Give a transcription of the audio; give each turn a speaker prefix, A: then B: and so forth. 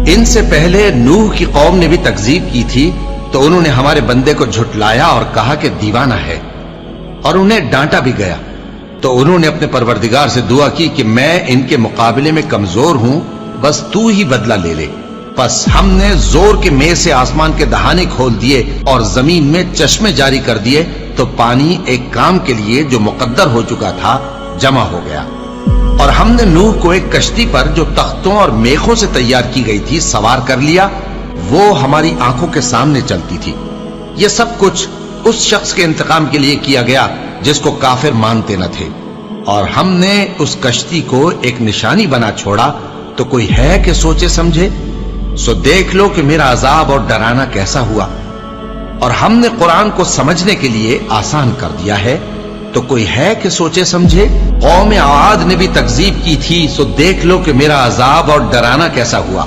A: ان سے پہلے نوح کی قوم نے بھی تکذیب کی تھی تو انہوں نے ہمارے بندے کو جھٹلایا اور کہا کہ دیوانہ ہے، اور انہیں ڈانٹا بھی گیا۔ تو انہوں نے اپنے پروردگار سے دعا کی کہ میں ان کے مقابلے میں کمزور ہوں، بس تو ہی بدلہ لے لے۔ پس ہم نے زور کے مے سے آسمان کے دہانے کھول دیے اور زمین میں چشمے جاری کر دیے، تو پانی ایک کام کے لیے جو مقدر ہو چکا تھا جمع ہو گیا۔ اور ہم نے نوح کو ایک کشتی پر جو تختوں اور میخوں سے تیار کی گئی تھی سوار کر لیا، وہ ہماری آنکھوں کے سامنے چلتی تھی۔ یہ سب کچھ اس شخص کے انتقام کے لیے کیا گیا جس کو کافر مانتے نہ تھے۔ اور ہم نے اس کشتی کو ایک نشانی بنا چھوڑا، تو کوئی ہے کہ سوچے سمجھے؟ سو دیکھ لو کہ میرا عذاب اور ڈرانا کیسا ہوا۔ اور ہم نے قرآن کو سمجھنے کے لیے آسان کر دیا ہے، تو کوئی ہے کہ سوچے سمجھے؟ قوم عاد نے بھی تکذیب کی تھی، سو دیکھ لو کہ میرا عذاب اور ڈرانا کیسا ہوا۔